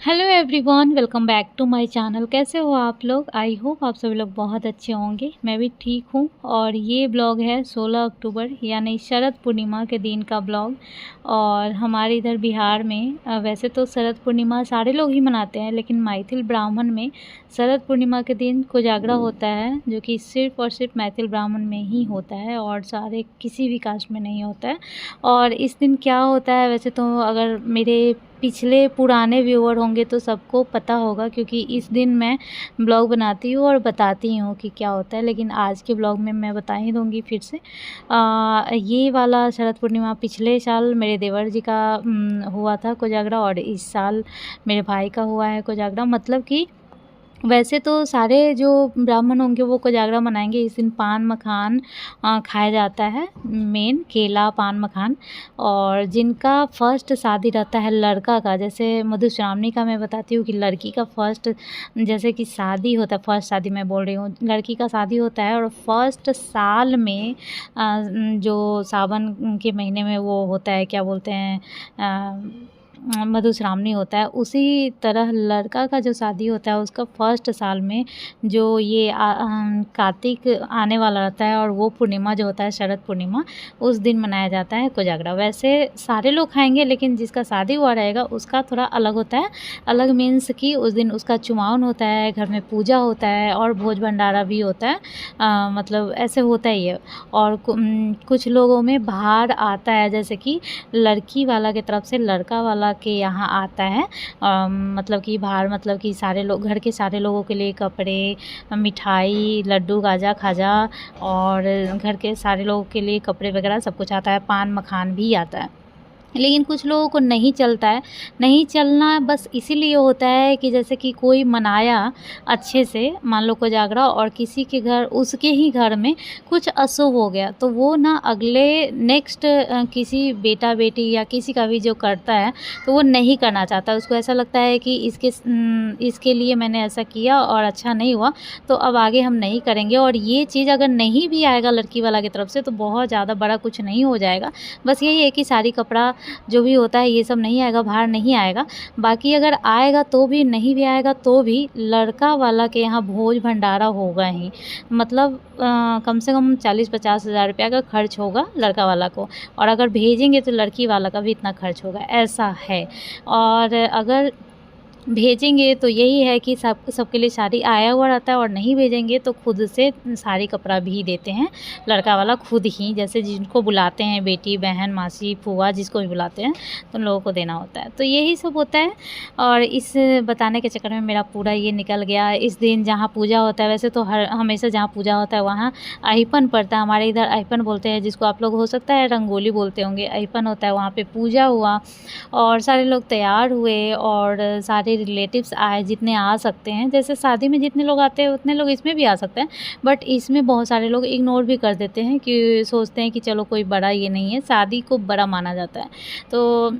Hello everyone, welcome back to my channel. कैसे हो आप लोग? आई होप आप सभी लोग बहुत अच्छे होंगे। मैं भी ठीक हूँ। और ये ब्लॉग है 16 अक्टूबर यानी शरद पूर्णिमा के दिन का ब्लॉग। और हमारे इधर बिहार में वैसे तो शरद पूर्णिमा सारे लोग ही मनाते हैं, लेकिन मैथिल ब्राह्मण में शरद पूर्णिमा के दिन कोजागरा होता है, जो कि सिर्फ़ और सिर्फ मैथिल ब्राह्मण में ही होता है और सारे किसी भी कास्ट में नहीं होता है। और इस दिन क्या होता है, वैसे तो अगर मेरे पिछले पुराने व्यूअर होंगे तो सबको पता होगा, क्योंकि इस दिन मैं ब्लॉग बनाती हूँ और बताती हूँ कि क्या होता है। लेकिन आज के ब्लॉग में मैं बता ही दूँगी फिर से। ये वाला शरद पूर्णिमा पिछले साल मेरे देवर जी का हुआ था कोजागरा, और इस साल मेरे भाई का हुआ है कोजागरा। मतलब कि वैसे तो सारे जो ब्राह्मण होंगे वो कोजागरा मनाएंगे। इस दिन पान मखान खाया जाता है, मेन केला पान मखान। और जिनका फर्स्ट शादी रहता है लड़का का, जैसे मधुश्रावणी का मैं बताती हूँ कि लड़की का फर्स्ट जैसे कि शादी होता है, फर्स्ट शादी मैं बोल रही हूँ, लड़की का शादी होता है। और फर्स्ट साल में जो सावन के महीने में वो होता है, क्या बोलते हैं, मधुश्रावणी होता है। उसी तरह लड़का का जो शादी होता है उसका फर्स्ट साल में जो ये कार्तिक आने वाला रहता है, और वो पूर्णिमा जो होता है शरद पूर्णिमा, उस दिन मनाया जाता है कोजागरा। वैसे सारे लोग खाएंगे, लेकिन जिसका शादी हुआ रहेगा उसका थोड़ा अलग होता है। अलग मीन्स कि उस दिन उसका चुमावन होता है, घर में पूजा होता है और भोज भंडारा भी होता है। मतलब ऐसे होता ही है। और कुछ लोगों में भार आता है, जैसे कि लड़की वाला की तरफ से लड़का वाला के यहाँ आता है। मतलब कि भार मतलब कि सारे लोग, घर के सारे लोगों के लिए कपड़े, मिठाई, लड्डू, गाजा खाजा, और घर के सारे लोगों के लिए कपड़े वगैरह सब कुछ आता है। पान मखान भी आता है। लेकिन कुछ लोगों को नहीं चलता है। नहीं चलना बस इसीलिए होता है कि जैसे कि कोई मनाया अच्छे से, मान लो कोजागरा, और किसी के घर, उसके ही घर में कुछ अशुभ हो गया, तो वो ना अगले नेक्स्ट किसी बेटा बेटी या किसी का भी जो करता है तो वो नहीं करना चाहता। उसको ऐसा लगता है कि इसके लिए मैंने ऐसा किया और अच्छा नहीं हुआ, तो अब आगे हम नहीं करेंगे। और ये चीज़ अगर नहीं भी आएगा लड़की वाला की तरफ से तो बहुत ज़्यादा बड़ा कुछ नहीं हो जाएगा। बस यही है कि साड़ी कपड़ा जो भी होता है ये सब नहीं आएगा, भार नहीं आएगा। बाकी अगर आएगा तो भी, नहीं भी आएगा तो भी, लड़का वाला के यहाँ भोज भंडारा होगा ही। मतलब कम से कम 40-50 हज़ार रुपया का खर्च होगा लड़का वाला को, और अगर भेजेंगे तो लड़की वाला का भी इतना खर्च होगा, ऐसा है। और अगर भेजेंगे तो यही है कि सबके लिए साड़ी आया हुआ रहता है, और नहीं भेजेंगे तो खुद से साड़ी कपड़ा भी देते हैं लड़का वाला खुद ही। जैसे जिनको बुलाते हैं, बेटी बहन मासी फूआ जिसको भी बुलाते हैं, तो उन लोगों को देना होता है। तो यही सब होता है। और इस बताने के चक्कर में मेरा पूरा ये निकल गया। इस दिन जहाँ पूजा होता है, वैसे तो हमेशा जहाँ पूजा होता है वहाँ अहिपन पड़ता है। हमारे इधर अहिपन बोलते हैं, जिसको आप लोग हो सकता है रंगोली बोलते होंगे। अहिपन होता है, वहाँ पर पूजा हुआ और सारे लोग तैयार हुए, और सारे रिलेटिव्स आए जितने आ सकते हैं। जैसे शादी में जितने लोग आते हैं उतने लोग इसमें भी आ सकते हैं, बट इसमें बहुत सारे लोग इग्नोर भी कर देते हैं, कि सोचते हैं कि चलो कोई बड़ा ये नहीं है, शादी को बड़ा माना जाता है। तो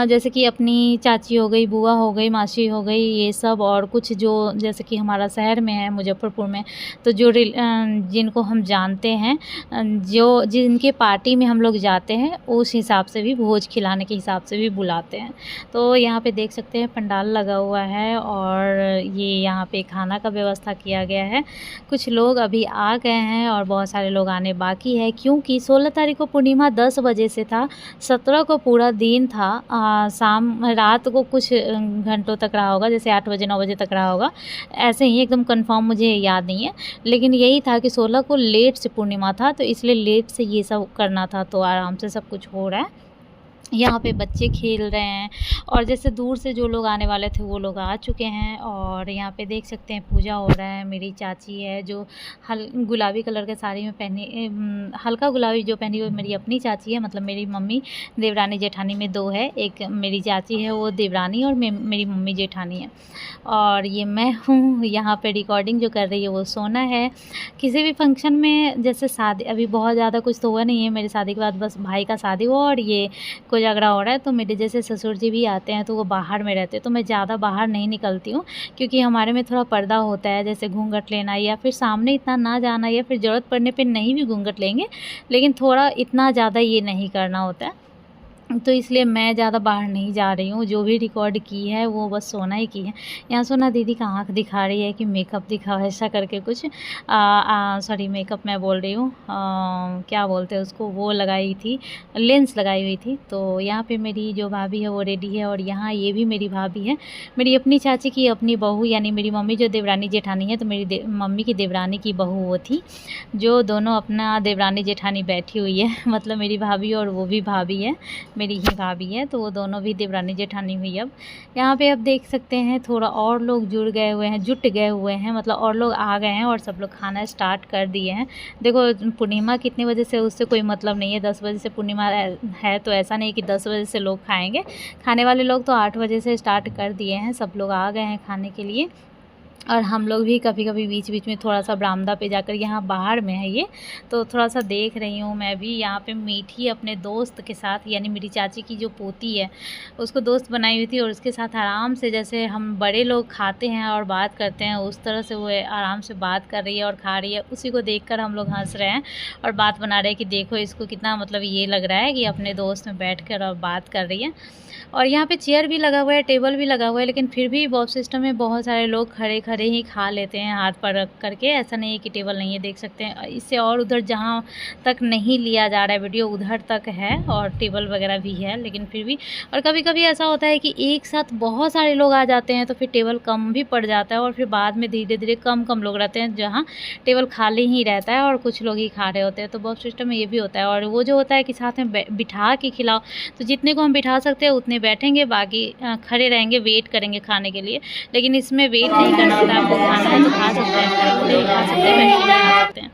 जैसे कि अपनी चाची हो गई, बुआ हो गई, मासी हो गई, ये सब। और कुछ जो जैसे कि हमारा शहर में है मुज़फ़्फ़रपुर में, तो जो जिनको हम जानते हैं, जो जिनके पार्टी में हम लोग जाते हैं, उस हिसाब से भी, भोज खिलाने के हिसाब से भी बुलाते हैं। तो यहाँ पे देख सकते हैं पंडाल लगा हुआ है, और ये यहाँ पे खाना का व्यवस्था किया गया है। कुछ लोग अभी आ गए हैं और बहुत सारे लोग आने बाकी है, क्योंकि 16 तारीख को पूर्णिमा 10 बजे से था, 17 को पूरा दिन था। शाम रात को कुछ घंटों तक रहा होगा, जैसे 8 बजे 9 बजे तक रहा होगा, ऐसे ही एकदम कंफर्म मुझे याद नहीं है। लेकिन यही था कि 16 को लेट से पूर्णिमा था, तो इसलिए लेट से ये सब करना था, तो आराम से सब कुछ हो रहा है। यहाँ पे बच्चे खेल रहे हैं, और जैसे दूर से जो लोग आने वाले थे वो लोग आ चुके हैं। और यहाँ पे देख सकते हैं पूजा हो रहा है। मेरी चाची है जो गुलाबी कलर के साड़ी में पहनी, हल्का गुलाबी जो पहनी, वो मेरी अपनी चाची है। मतलब मेरी मम्मी देवरानी जेठानी में दो है, एक मेरी चाची है वो देवरानी, और मेरी मम्मी जेठानी है। और ये मैं हूँ। यहाँ पे रिकॉर्डिंग जो कर रही है वो सोना है। किसी भी फंक्शन में, जैसे शादी, अभी बहुत ज़्यादा कुछ तो हुआ नहीं है मेरी शादी के बाद, बस भाई का शादी हुआ और ये कोजागरा हो रहा है। तो मेरे जैसे ससुर जी भी आते हैं तो वो बाहर में रहते हैं, तो मैं ज़्यादा बाहर नहीं निकलती हूँ, क्योंकि हमारे में थोड़ा पर्दा होता है, जैसे घूंघट लेना, या फिर सामने इतना ना जाना, या फिर ज़रूरत पड़ने पे नहीं भी घूंघट लेंगे, लेकिन थोड़ा इतना ज़्यादा ये नहीं करना होता है। तो इसलिए मैं ज़्यादा बाहर नहीं जा रही हूँ। जो भी रिकॉर्ड की है वो बस सोना ही की है। यहाँ सोना दीदी का आँख दिखा रही है कि मेकअप दिखाओ ऐसा करके कुछ सॉरी मेकअप मैं बोल रही हूँ, क्या बोलते हैं उसको, वो लगाई थी, लेंस लगाई हुई थी। तो यहाँ पे मेरी जो भाभी है वो रेडी है और यहाँ ये भी मेरी भाभी है, मेरी अपनी चाची की अपनी बहू, यानी मेरी मम्मी जो देवरानी जेठानी है तो मेरी मम्मी की देवरानी की बहू वो थी, जो दोनों अपना देवरानी जेठानी बैठी हुई है मतलब मेरी भाभी और वो भी भाभी है, मेरी ही भाभी है, तो वो दोनों भी देवरानी जेठानी हुई। अब यहाँ पे अब देख सकते हैं थोड़ा और लोग जुट गए हुए हैं, मतलब और लोग आ गए हैं और सब लोग खाना स्टार्ट कर दिए हैं। देखो पूर्णिमा कितने बजे से उससे कोई मतलब नहीं है, 10 बजे से पूर्णिमा है तो ऐसा नहीं कि 10 बजे से लोग खाएंगे। खाने वाले लोग तो 8 बजे से स्टार्ट कर दिए हैं, सब लोग आ गए हैं खाने के लिए। और हम लोग भी कभी कभी बीच बीच में थोड़ा सा बरामदा पे जाकर, यहाँ बाहर में है ये, तो थोड़ा सा देख रही हूँ मैं भी। यहाँ पे मीठी अपने दोस्त के साथ, यानी मेरी चाची की जो पोती है उसको दोस्त बनाई हुई थी और उसके साथ आराम से, जैसे हम बड़े लोग खाते हैं और बात करते हैं उस तरह से वो आराम से बात कर रही है और खा रही है। उसी को देख हम लोग हंस रहे हैं और बात बना रहे हैं कि देखो इसको कितना मतलब ये लग रहा है कि अपने दोस्त में बैठ कर और बात कर रही है। और यहाँ पे चेयर भी लगा हुआ है, टेबल भी लगा हुआ है, लेकिन फिर भी बॉक्स सिस्टम में बहुत सारे लोग खड़े खड़े ही खा लेते हैं हाथ पर रख करके। ऐसा नहीं है कि टेबल नहीं है, देख सकते हैं इससे और उधर जहाँ तक नहीं लिया जा रहा है वीडियो उधर तक है और टेबल वगैरह भी है, लेकिन फिर भी। और कभी कभी ऐसा होता है कि एक साथ बहुत सारे लोग आ जाते हैं तो फिर टेबल कम भी पड़ जाता है और फिर बाद में धीरे धीरे कम लोग रहते हैं जहाँ टेबल खाली ही रहता है और कुछ लोग ही खा रहे होते हैं। तो बॉक्स सिस्टम में ये भी होता है। और वो जो होता है कि साथ में बिठा के खिलाओ, तो जितने को हम बिठा सकते हैं उतने बैठेंगे, बाकी खड़े रहेंगे, वेट करेंगे खाने के लिए। लेकिन इसमें वेट नहीं करना होता है, आपको खाना है तो खा सकते हैं, खड़े होकर खा सकते हैं, बैठ कर खा सकते हैं।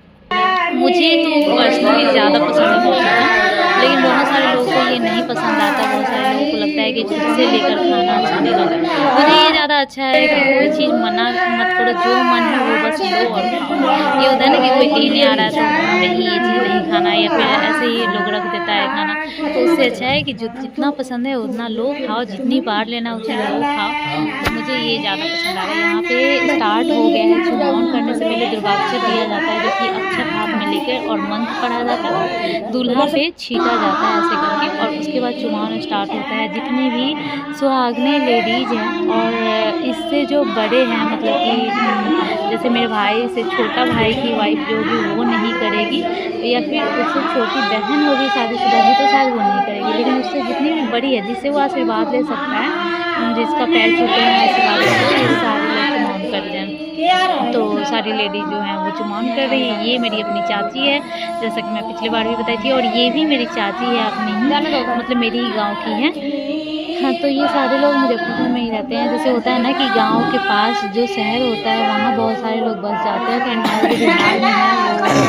मुझे तो पर्सनली ज़्यादा पसंद है बॉक्स सिस्टम, लेकिन बहुत सारे लोगों को ये नहीं पसंद आता। बहुत सारे लोगों को लगता है कि खुद से लेकर खाना अच्छा नहीं लगता। मुझे ये ज़्यादा अच्छा है कि कोई चीज़ मना मत करो, जो मन है वो बस लो और खाओ। ये होता है ना कि कोई लेने आ रहा है तो नहीं ये चीज़ नहीं खाना, या फिर ऐसे ही लोग रख देता है खाना, तो उससे अच्छा है कि जो जितना पसंद है उतना लो खाओ, जितनी बार लेना उतनी लो खाओ। तो मुझे ये ज़्यादा पसंद आ रहा है। यहाँ पे स्टार्ट हो गया है, चुनाव करने से पहले दुर्वाक्षर दिया जाता है, जो कि अक्षर हाथ में लेकर और मंत्र पढ़ा जाता है, दूल्हा पे छींटा जाता है ऐसे करके, और उसके बाद चुमावन स्टार्ट होता है। जितनी भी सुहागने लेडीज़ हैं और इससे जो बड़े हैं, मतलब कि जैसे मेरे भाई से छोटा भाई की वाइफ जो होगी वो नहीं करेगी, या फिर उससे छोटी बहन होगी शादीशुदा भी तो शायद वो नहीं करेगी, लेकिन उससे जितनी भी बड़ी है जिससे वो आशीर्वाद ले सकता है, जिसका पैर छूते हैं आशीर्वाद लेते हैं, सारे लोग चुमावन करते हैं। तो सारी लेडीज़ जो हैं वो चुमावन कर रही है। ये मेरी अपनी चाची है, जैसा कि मैं पिछली बार भी बताई थी, और ये भी मेरी चाची है अपनी ही, मतलब मेरी ही गाँव की है। हाँ, तो ये सारे लोग मुजफ्फरपुर में ही रहते हैं। जैसे होता है ना कि गांव के पास जो शहर होता है वहाँ बहुत सारे लोग बस जाते हैं। तो हमारा जो बिहार में है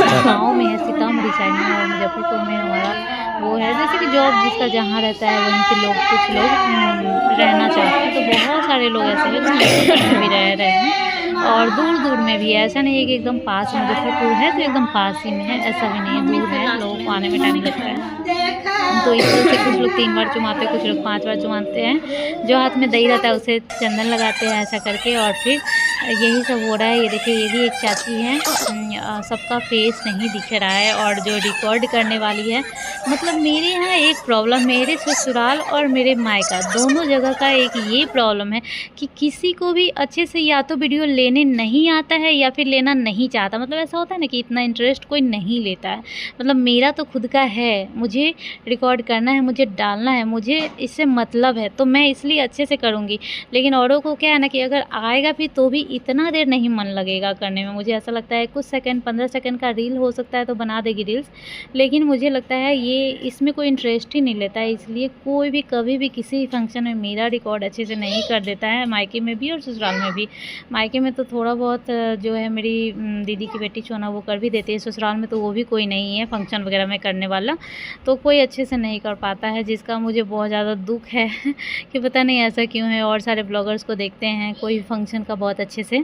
वो गाँव में है, सीतामढ़ी साइड में, और मुजफ्फरपुर में हमारा वो है, जैसे कि जॉब जिसका जहाँ रहता है वहीं के लोग, कुछ लोग रहना चाहते हैं। तो बहुत सारे लोग ऐसे हैं जो मुजफ्फरपुर में भी रह रहे हैं और दूर दूर में भी है। ऐसा नहीं है कि एकदम पास में मुजफ्फरपुर है तो एकदम पास ही में है, ऐसा भी नहीं है, दूर है, लोगों को आने में टाइम लगता है। तो इस वजह से कुछ लोग 3 बार चुमाते हैं, कुछ लोग 5 बार चुमाते हैं। जो हाथ में दही रहता है उसे चंदन लगाते हैं ऐसा करके, और फिर यही सब हो रहा है। ये देखिए ये भी एक चाची है, सबका फेस नहीं दिख रहा है, और जो रिकॉर्ड करने वाली है, मतलब मेरे यहाँ एक प्रॉब्लम, मेरे ससुराल और मेरे मायका दोनों जगह का एक ये प्रॉब्लम है कि किसी को भी अच्छे से या तो वीडियो लेने नहीं आता है या फिर लेना नहीं चाहता। मतलब ऐसा होता है ना कि इतना इंटरेस्ट कोई नहीं लेता है। मतलब मेरा तो खुद का है, मुझे रिकॉर्ड करना है, मुझे डालना है, मुझे इससे मतलब है, तो मैं इसलिए अच्छे से करूँगी। लेकिन औरों को क्या है ना कि अगर आएगा भी तो भी इतना देर नहीं मन लगेगा करने में। मुझे ऐसा लगता है कुछ सेकंड, 15 सेकंड का रील हो सकता है तो बना देगी रील्स, लेकिन मुझे लगता है ये इसमें कोई इंटरेस्ट ही नहीं लेता है। इसलिए कोई भी कभी भी किसी फंक्शन में मेरा रिकॉर्ड अच्छे से नहीं कर देता है, मायके में भी और ससुराल में भी। मायके में तो थोड़ा बहुत जो है मेरी दीदी की बेटी चोना वो कर भी देती है, ससुराल में तो वो भी कोई नहीं है फंक्शन वगैरह में करने वाला, तो कोई अच्छे से नहीं कर पाता है, जिसका मुझे बहुत ज़्यादा दुख है कि पता नहीं ऐसा क्यों है। और सारे ब्लॉगर्स को देखते हैं कोई फंक्शन का बहुत अच्छे से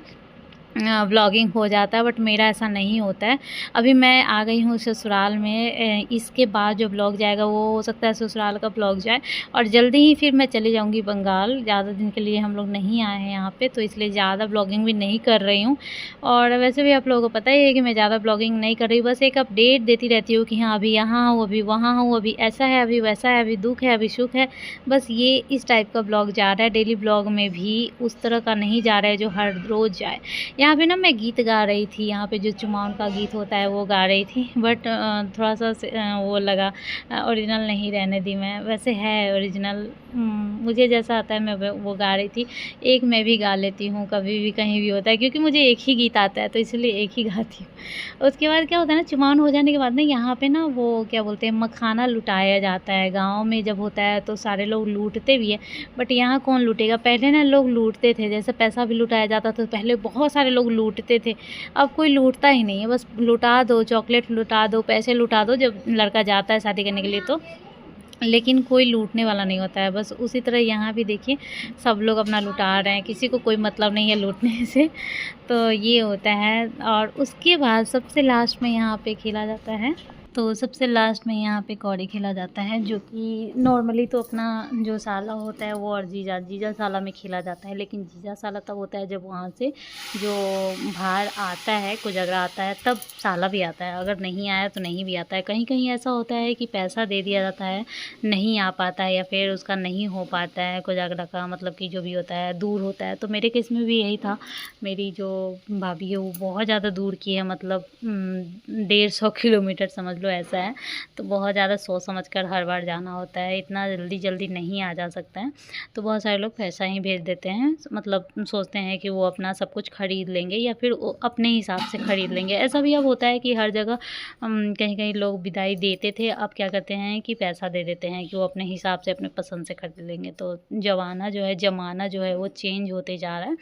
व्लॉगिंग हो जाता है, बट मेरा ऐसा नहीं होता है। अभी मैं आ गई हूँ ससुराल में, इसके बाद जो व्लॉग जाएगा वो हो सकता है ससुराल का व्लॉग जाए, और जल्दी ही फिर मैं चली जाऊँगी बंगाल। ज़्यादा दिन के लिए हम लोग नहीं आए हैं यहाँ पे, तो इसलिए ज़्यादा व्लॉगिंग भी नहीं कर रही हूँ। और वैसे भी आप लोगों को पता ही है कि मैं ज़्यादा व्लॉगिंग नहीं कर रही हूँ, बस एक अपडेट देती रहती हूँ कि हाँ अभी यहाँ हूँ, अभी वहाँ हूँ, अभी ऐसा है, अभी वैसा है, अभी दुःख है, अभी सुख है। बस ये इस टाइप का व्लॉग जा रहा है। डेली व्लॉग में भी उस तरह का नहीं जा रहा है जो हर रोज़ जाए। यहाँ पे ना मैं गीत गा रही थी, यहाँ पे जो चुमाउन का गीत होता है वो गा रही थी, बट थोड़ा सा वो लगा, ओरिजिनल नहीं रहने दी मैं। वैसे है ओरिजिनल, मुझे जैसा आता है मैं वो गा रही थी। एक मैं भी गा लेती हूँ, कभी भी कहीं भी होता है, क्योंकि मुझे एक ही गीत आता है तो इसलिए एक ही गाती हूँ। उसके बाद क्या होता है ना, चुमाउन हो जाने के बाद ना यहाँ पे ना वो क्या बोलते हैं, मखाना लुटाया जाता है। गाँव में जब होता है तो सारे लोग लूटते भी है, बट यहाँ कौन लूटेगा। पहले ना लोग लूटते थे, जैसे पैसा भी लुटाया जाता था, तो पहले बहुत सारे लोग लूटते थे। अब कोई लूटता ही नहीं है, बस लुटा दो, चॉकलेट लुटा दो, पैसे लुटा दो जब लड़का जाता है शादी करने के लिए तो। लेकिन कोई लूटने वाला नहीं होता है। बस उसी तरह यहाँ भी देखिए, सब लोग अपना लुटा रहे हैं, किसी को कोई मतलब नहीं है लूटने से। तो ये होता है। और उसके बाद सबसे लास्ट में यहाँ पे खेला जाता है, तो सबसे लास्ट में यहाँ पे कौड़ी खेला जाता है, जो कि नॉर्मली तो अपना जो साला होता है वो और जीजा साला में खेला जाता है। लेकिन जीजा साला तब होता है जब वहाँ से जो बाहर आता है, कोजगरा आता है, तब साला भी आता है। अगर नहीं आया तो नहीं भी आता है। कहीं कहीं ऐसा होता है कि पैसा दे दिया जाता है, नहीं आ पाता है, या फिर उसका नहीं हो पाता है कोजगरा का, मतलब कि जो भी होता है दूर होता है। तो मेरे केस में भी यही था। मेरी जो भाभी है वो बहुत ज़्यादा दूर की है, मतलब 150 किलोमीटर समझ लो, ऐसा है। तो बहुत ज़्यादा सोच समझ कर हर बार जाना होता है, इतना जल्दी जल्दी नहीं आ जा सकता है। तो बहुत सारे लोग पैसा ही भेज देते हैं, मतलब सोचते हैं कि वो अपना सब कुछ ख़रीद लेंगे, या फिर वो अपने हिसाब से ख़रीद लेंगे। ऐसा भी अब होता है कि हर जगह कहीं कहीं लोग विदाई देते थे, अब क्या करते हैं कि पैसा दे देते हैं कि वो अपने हिसाब से अपने पसंद से खरीद लेंगे। तो ज़माना जो है वो चेंज होते जा रहा है।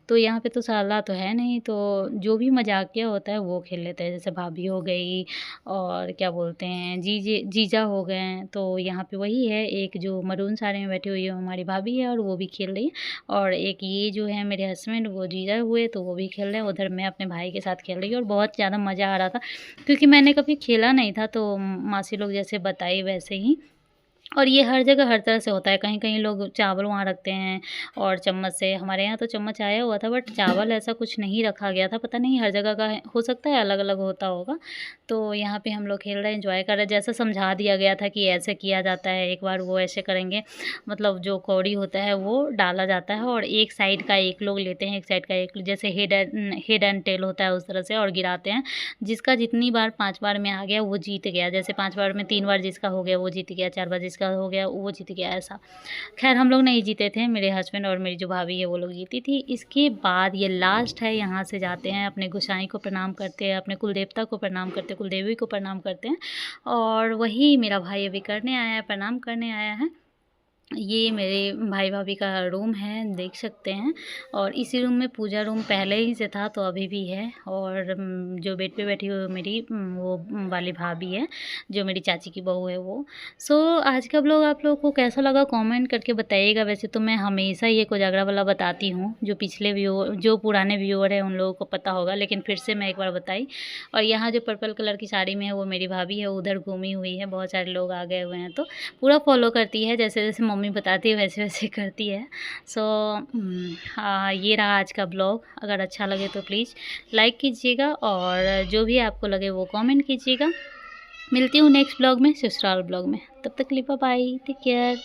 तो यहाँ पे तो साला तो है नहीं, तो जो भी मजाकिया होता है वो खेल लेते हैं। जैसे भाभी हो गई, और क्या बोलते हैं जीजा हो गए हैं। तो यहाँ पे वही है, एक जो मरून साड़ी में बैठी हुई है हमारी भाभी है, और वो भी खेल रही है। और एक ये जो है मेरे हस्बैंड, वो जीजा हुए, तो वो भी खेल रहे हैं। उधर मैं अपने भाई के साथ खेल रही हूँ, और बहुत ज़्यादा मज़ा आ रहा था, क्योंकि मैंने कभी खेला नहीं था। तो मासी लोग जैसे बताई वैसे ही। और ये हर जगह हर तरह से होता है। कहीं कहीं लोग चावल वहाँ रखते हैं और चम्मच से, हमारे यहाँ तो चम्मच आया हुआ था, बट चावल ऐसा कुछ नहीं रखा गया था। पता नहीं हर जगह का हो सकता है, अलग अलग होता होगा। तो यहाँ पे हम लोग खेल रहे हैं, एंजॉय कर रहे हैं। जैसा समझा दिया गया था कि ऐसे किया जाता है, एक बार वो ऐसे करेंगे, मतलब जो कौड़ी होता है वो डाला जाता है, और एक साइड का एक लोग लेते हैं, एक साइड का एक, जैसे हेड एंड टेल होता है उस तरह से, और गिराते हैं। जिसका जितनी बार 5 बार में आ गया वो जीत गया। जैसे 5 बार में 3 बार जिसका हो गया वो जीत गया, 4 बार जिसका हो गया वो जीत गया, ऐसा। खैर हम लोग नहीं जीते थे, मेरे हस्बैंड और मेरी जो भाभी है वो लोग जीती थी। इसके बाद ये लास्ट है, यहाँ से जाते हैं, अपने गोसाई को प्रणाम करते हैं, अपने कुल देवता को प्रणाम करते हैं, कुल देवी को प्रणाम करते हैं। और वही मेरा भाई अभी करने आया है, प्रणाम करने आया है। ये मेरे भाई भाभी का रूम है, देख सकते हैं। और इसी रूम में पूजा रूम पहले ही से था, तो अभी भी है। और जो बेड पे बैठी हुई मेरी वो वाली भाभी है, जो मेरी चाची की बहू है वो। सो आज का ब्लॉग आप लोगों को कैसा लगा कमेंट करके बताइएगा। वैसे तो मैं हमेशा ये कोजागरा वाला बताती हूँ, जो पुराने व्यूअर है उन लोगों को पता होगा, लेकिन फिर से मैं एक बार बताई। और यहाँ जो पर्पल कलर की साड़ी में है वो मेरी भाभी है, उधर घूमी हुई है, बहुत सारे लोग आ गए हुए हैं। तो पूरा फॉलो करती है, जैसे जैसे मम्मी बताती है वैसे वैसे करती है। सो हाँ, ये रहा आज का ब्लॉग। अगर अच्छा लगे तो प्लीज़ लाइक कीजिएगा, और जो भी आपको लगे वो कमेंट कीजिएगा। मिलती हूँ नेक्स्ट ब्लॉग में, ससुराल ब्लॉग में। तब तक के लिए बाय बाय, टेक केयर।